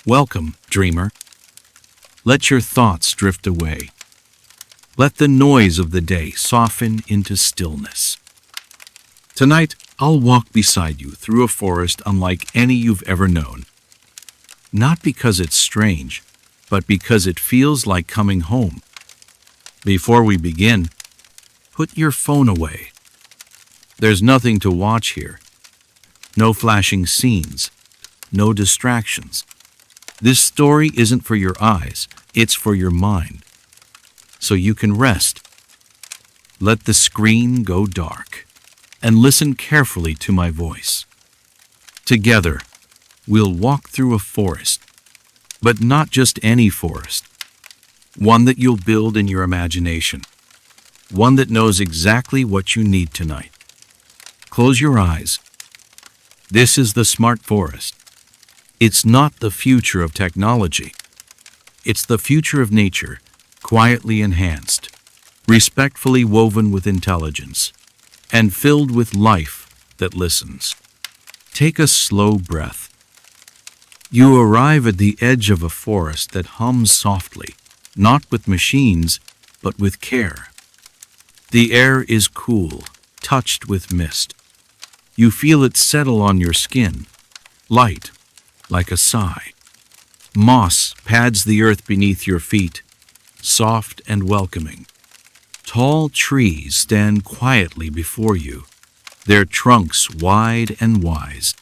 Welcome, dreamer. Let your thoughts drift away. Let the noise of the day soften into stillness. Tonight, I'll walk beside you through a forest unlike any you've ever known. Not because it's strange, but because it feels like coming home. Before we begin, put your phone away. There's nothing to watch here. No flashing scenes. No distractions. This story isn't for your eyes, it's for your mind. So you can rest. Let the screen go dark, and listen carefully to my voice. Together, we'll walk through a forest, but not just any forest. One that you'll build in your imagination. One that knows exactly what you need tonight. Close your eyes. This is the smart forest. It's not the future of technology. It's the future of nature, quietly enhanced, respectfully woven with intelligence, and filled with life that listens. Take a slow breath. You arrive at the edge of a forest that hums softly, not with machines, but with care. The air is cool, touched with mist. You feel it settle on your skin, light, like a sigh. Moss pads the earth beneath your feet, soft and welcoming. Tall trees stand quietly before you, their trunks wide and wise,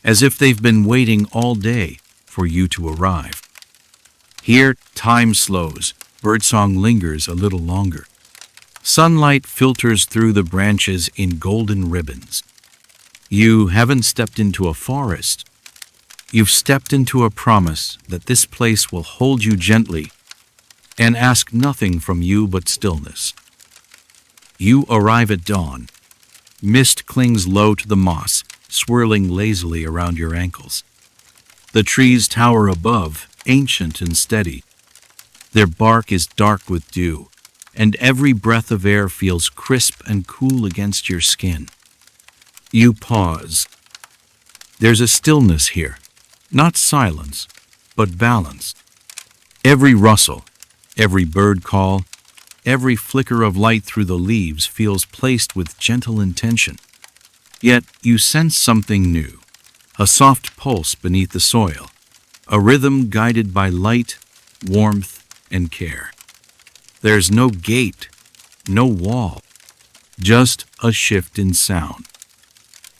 as if they've been waiting all day for you to arrive. Here, time slows, birdsong lingers a little longer. Sunlight filters through the branches in golden ribbons. You haven't stepped into a forest. You've stepped into a promise that this place will hold you gently and ask nothing from you but stillness. You arrive at dawn. Mist clings low to the moss, swirling lazily around your ankles. The trees tower above, ancient and steady. Their bark is dark with dew, and every breath of air feels crisp and cool against your skin. You pause. There's a stillness here, not silence, but balance. Every rustle, every bird call, every flicker of light through the leaves feels placed with gentle intention. Yet you sense something new, a soft pulse beneath the soil, a rhythm guided by light, warmth, and care. There's no gate, no wall, just a shift in sound.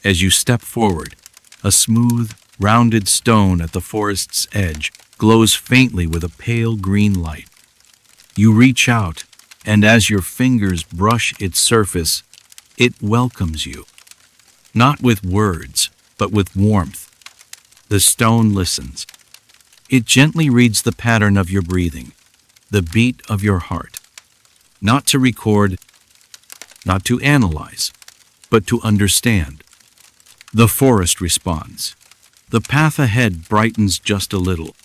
As you step forward, a smooth, rounded stone at the forest's edge glows faintly with a pale green light. You reach out, and as your fingers brush its surface, it welcomes you. Not with words, but with warmth. The stone listens. It gently reads the pattern of your breathing, the beat of your heart. Not to record, not to analyze, but to understand. The forest responds. The path ahead brightens just a little.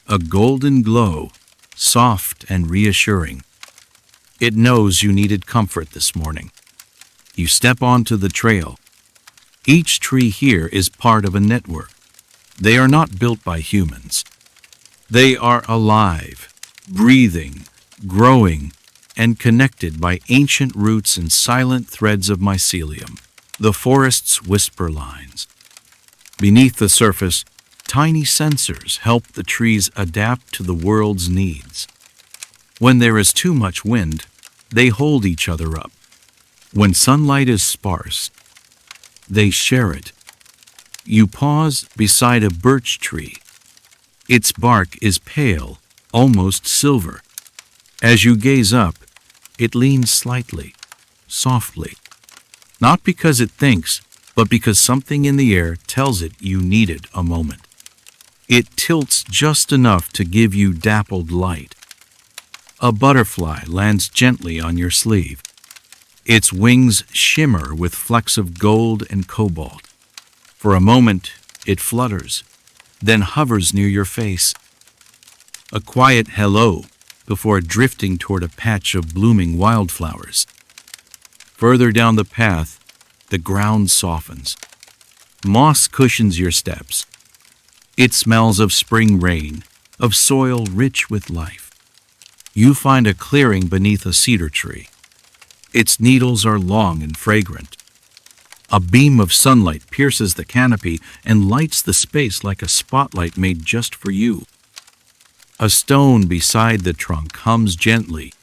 A golden glow, soft and reassuring. It knows you needed comfort this morning. You step onto the trail. Each tree here is part of a network. They are not built by humans. They are alive, breathing, growing, and connected by ancient roots and silent threads of mycelium, the forest's whisper lines. Beneath the surface, tiny sensors help the trees adapt to the world's needs. When there is too much wind, they hold each other up. When sunlight is sparse, they share it. You pause beside a birch tree. Its bark is pale, almost silver. As you gaze up, it leans slightly, softly. Not because it thinks, but because something in the air tells it you needed a moment. It tilts just enough to give you dappled light. A butterfly lands gently on your sleeve. Its wings shimmer with flecks of gold and cobalt. For a moment, it flutters, then hovers near your face. A quiet hello before drifting toward a patch of blooming wildflowers. Further down the path, the ground softens. Moss cushions your steps. It smells of spring rain, of soil rich with life. You find a clearing beneath a cedar tree. Its needles are long and fragrant. A beam of sunlight pierces the canopy and lights the space like a spotlight made just for you. A stone beside the trunk hums gently.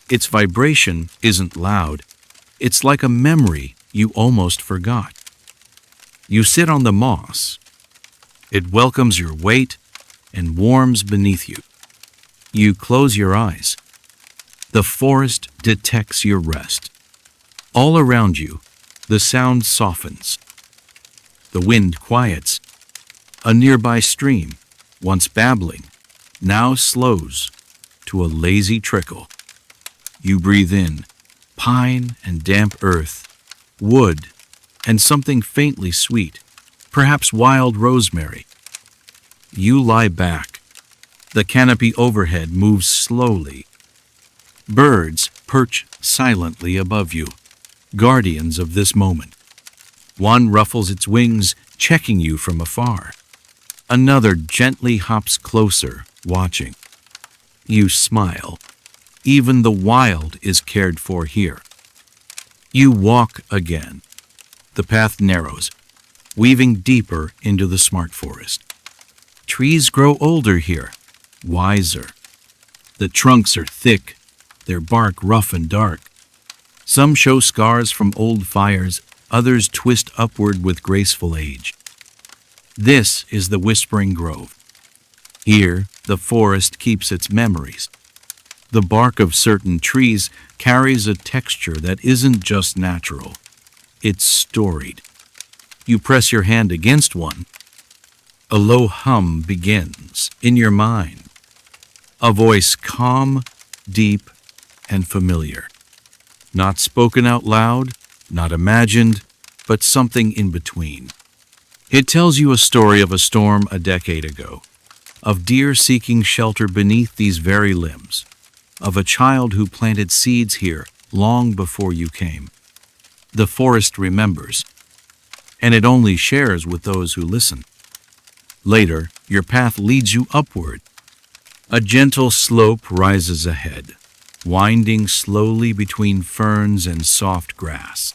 Its vibration isn't loud. It's like a memory you almost forgot. You sit on the moss. It welcomes your weight and warms beneath you. You close your eyes. The forest detects your rest. All around you, the sound softens. The wind quiets. A nearby stream, once babbling, now slows to a lazy trickle. You breathe in pine and damp earth, wood, and something faintly sweet, perhaps wild rosemary. You lie back. The canopy overhead moves slowly. Birds perch silently above you, guardians of this moment. One ruffles its wings, checking you from afar. Another gently hops closer, watching. You smile. Even the wild is cared for here. You walk again. The path narrows, weaving deeper into the smart forest. Trees grow older here, wiser. The trunks are thick, their bark rough and dark. Some show scars from old fires, others twist upward with graceful age. This is the Whispering Grove. Here, the forest keeps its memories. The bark of certain trees carries a texture that isn't just natural. It's storied. You press your hand against one. A low hum begins in your mind. A voice calm, deep, and familiar. Not spoken out loud, not imagined, but something in between. It tells you a story of a storm a decade ago, of deer seeking shelter beneath these very limbs, of a child who planted seeds here long before you came. The forest remembers, and it only shares with those who listen. Later, your path leads you upward. A gentle slope rises ahead, winding slowly between ferns and soft grass.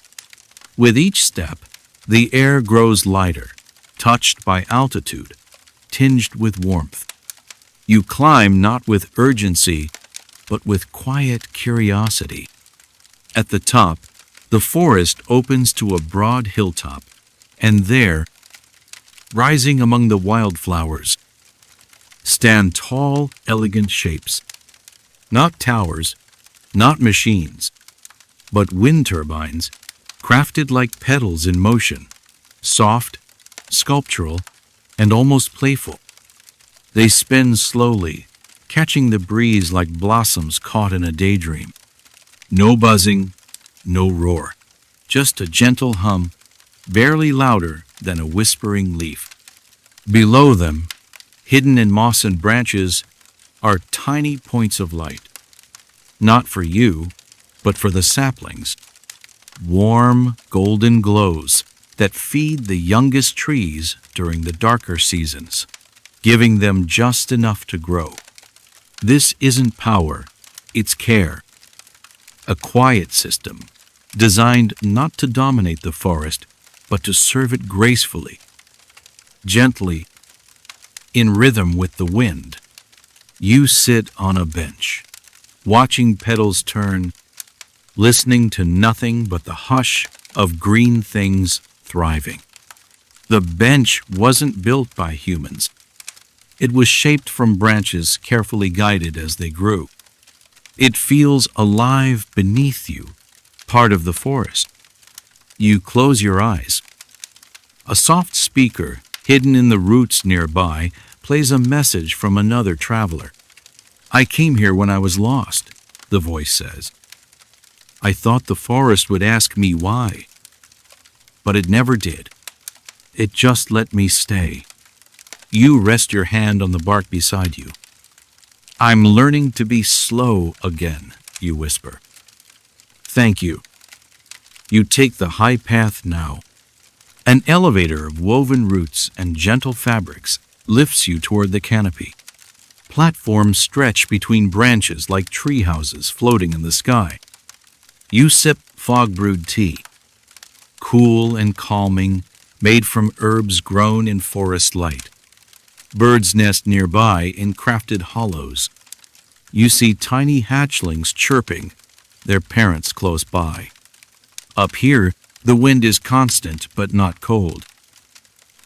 With each step, the air grows lighter, touched by altitude, tinged with warmth. You climb not with urgency, but with quiet curiosity. At the top, the forest opens to a broad hilltop, and there, rising among the wildflowers, stand tall, elegant shapes. Not towers, not machines, but wind turbines, crafted like petals in motion, soft, sculptural, and almost playful. They spin slowly, catching the breeze like blossoms caught in a daydream. No buzzing, no roar, just a gentle hum, barely louder than a whispering leaf. Below them, hidden in moss and branches, are tiny points of light. Not for you, but for the saplings. Warm, golden glows that feed the youngest trees during the darker seasons, giving them just enough to grow. This isn't power, it's care. A quiet system, designed not to dominate the forest, but to serve it gracefully, gently, in rhythm with the wind. You sit on a bench, watching petals turn, listening to nothing but the hush of green things thriving. The bench wasn't built by humans. It was shaped from branches carefully guided as they grew. It feels alive beneath you, part of the forest. You close your eyes. A soft speaker, hidden in the roots nearby, plays a message from another traveler. "I came here when I was lost," the voice says. "I thought the forest would ask me why, but it never did. It just let me stay." You rest your hand on the bark beside you. "I'm learning to be slow again," you whisper. "Thank you." You take the high path now, an elevator of woven roots and gentle fabrics, lifts you toward the canopy. Platforms stretch between branches like tree houses floating in the sky. You sip fog-brewed tea, cool and calming, made from herbs grown in forest light. Birds nest nearby in crafted hollows. You see tiny hatchlings chirping, their parents close by. Up here, the wind is constant but not cold.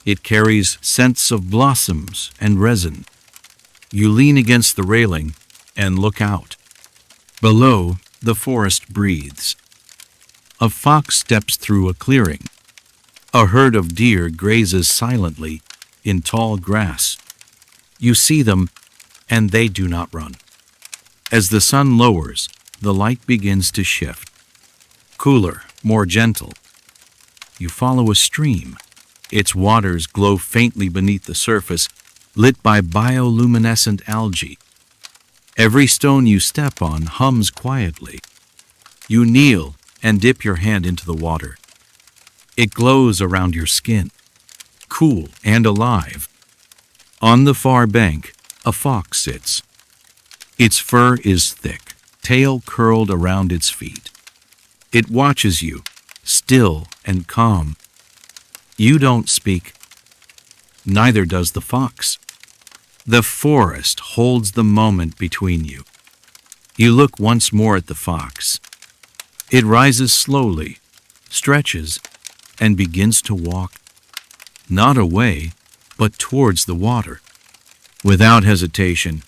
It carries scents of blossoms and resin. You lean against the railing and look out. Below, the forest breathes. A fox steps through a clearing. A herd of deer grazes silently in tall grass. You see them, and they do not run. As the sun lowers, the light begins to shift. Cooler, more gentle. You follow a stream. Its waters glow faintly beneath the surface, lit by bioluminescent algae. Every stone you step on hums quietly. You kneel and dip your hand into the water. It glows around your skin, cool and alive. On the far bank, a fox sits. Its fur is thick, tail curled around its feet. It watches you, still and calm. You don't speak. Neither does the fox. The forest holds the moment between you. You look once more at the fox. It rises slowly, stretches, and begins to walk, not away, but towards the water. Without hesitation,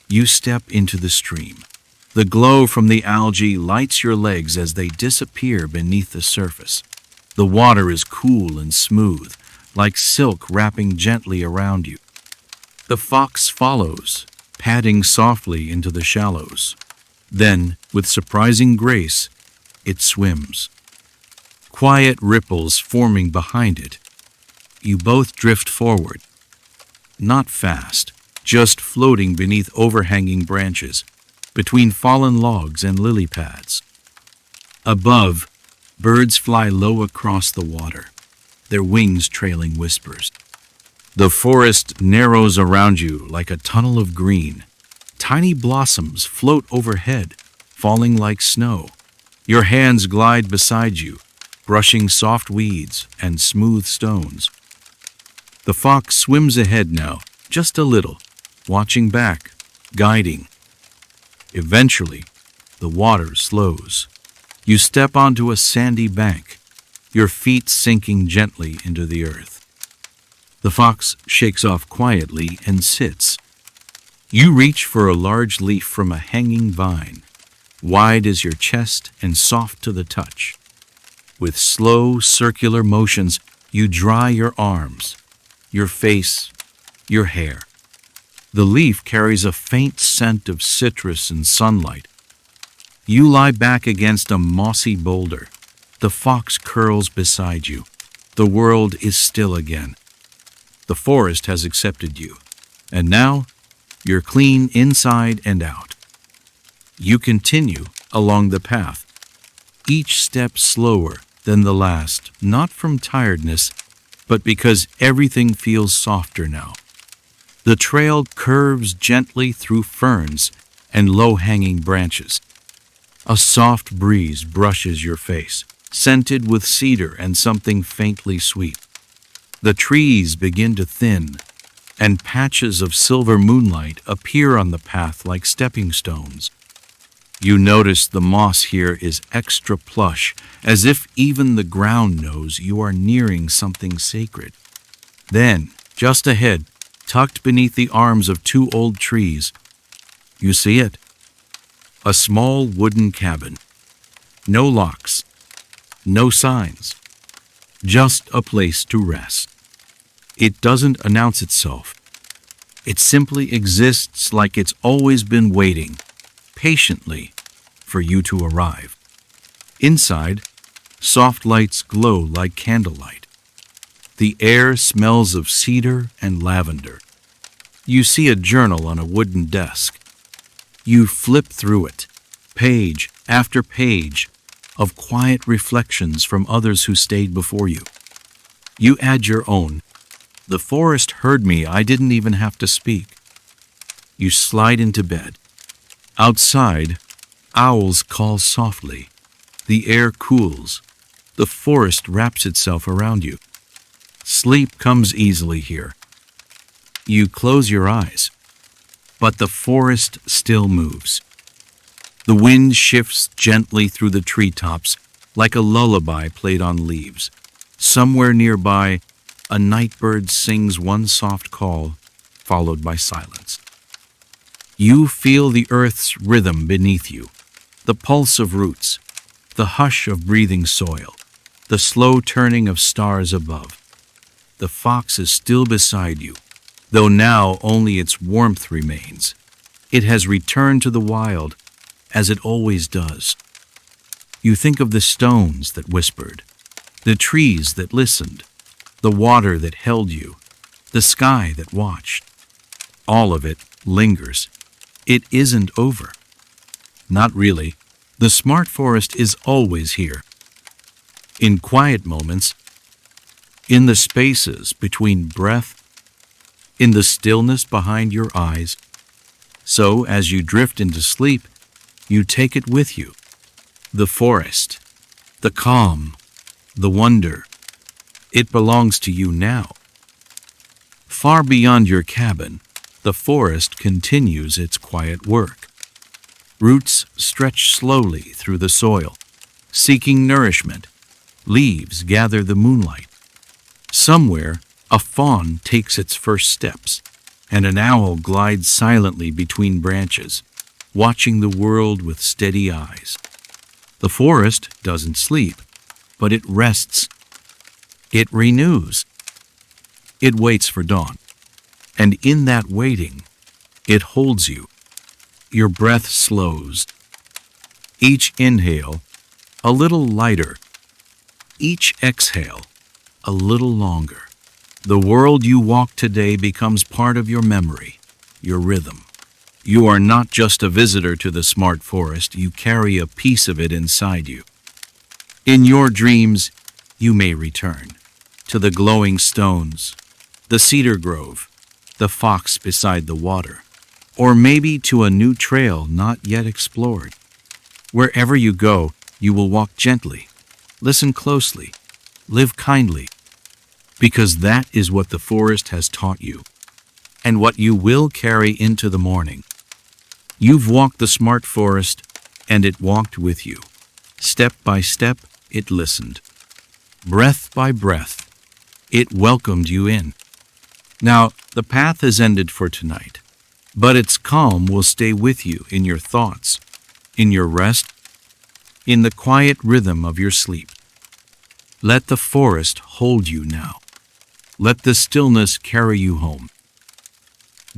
you step into the stream. The glow from the algae lights your legs as they disappear beneath the surface. The water is cool and smooth, like silk wrapping gently around you. The fox follows, padding softly into the shallows. Then, with surprising grace, it swims. Quiet ripples forming behind it. You both drift forward. Not fast, just floating beneath overhanging branches, between fallen logs and lily pads. Above, birds fly low across the water, their wings trailing whispers. The forest narrows around you like a tunnel of green. Tiny blossoms float overhead, falling like snow. Your hands glide beside you, brushing soft weeds and smooth stones. The fox swims ahead now, just a little, watching back, guiding. Eventually, the water slows. You step onto a sandy bank, your feet sinking gently into the earth. The fox shakes off quietly and sits. You reach for a large leaf from a hanging vine, wide as your chest and soft to the touch. With slow, circular motions, you dry your arms, your face, your hair. The leaf carries a faint scent of citrus and sunlight. You lie back against a mossy boulder. The fox curls beside you. The world is still again. The forest has accepted you, and now you're clean inside and out. You continue along the path, each step slower than the last, not from tiredness, but because everything feels softer now. The trail curves gently through ferns and low-hanging branches. A soft breeze brushes your face, scented with cedar and something faintly sweet. The trees begin to thin, and patches of silver moonlight appear on the path like stepping stones. You notice the moss here is extra plush, as if even the ground knows you are nearing something sacred. Then, just ahead, tucked beneath the arms of two old trees, you see it. A small wooden cabin. No locks, no signs, just a place to rest. It doesn't announce itself. It simply exists like it's always been waiting, patiently, for you to arrive. Inside, soft lights glow like candlelight. The air smells of cedar and lavender. You see a journal on a wooden desk. You flip through it, page after page of quiet reflections from others who stayed before you. You add your own, The forest heard me. I didn't even have to speak. You slide into bed. Outside, owls call softly. The air cools. The forest wraps itself around you. Sleep comes easily here. You close your eyes, but the forest still moves. The wind shifts gently through the treetops like a lullaby played on leaves. Somewhere nearby, a nightbird sings one soft call, followed by silence. You feel the earth's rhythm beneath you, the pulse of roots, the hush of breathing soil, the slow turning of stars above. The fox is still beside you, though now only its warmth remains. It has returned to the wild, as it always does. You think of the stones that whispered, the trees that listened, the water that held you, the sky that watched. All of it lingers. It isn't over. Not really. The smart forest is always here. In quiet moments, in the spaces between breath, in the stillness behind your eyes. So, as you drift into sleep, you take it with you. The forest, the calm, the wonder. It belongs to you now. Far beyond your cabin, the forest continues its quiet work. Roots stretch slowly through the soil, seeking nourishment. Leaves gather the moonlight. Somewhere, a fawn takes its first steps, and an owl glides silently between branches, watching the world with steady eyes. The forest doesn't sleep, but it rests. It renews. It waits for dawn. And in that waiting, it holds you. Your breath slows. Each inhale, a little lighter. Each exhale, a little longer. The world you walk today becomes part of your memory, your rhythm. You are not just a visitor to the smart forest, you carry a piece of it inside you. In your dreams, you may return to the glowing stones, the cedar grove, the fox beside the water, or maybe to a new trail not yet explored. Wherever you go, you will walk gently, listen closely, live kindly, because that is what the forest has taught you, and what you will carry into the morning. You've walked the smart forest, and it walked with you. Step by step, it listened. Breath by breath, it welcomed you in. Now, the path has ended for tonight, but its calm will stay with you in your thoughts, in your rest, in the quiet rhythm of your sleep. Let the forest hold you now. Let the stillness carry you home.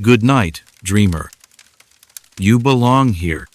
Good night, dreamer. You belong here.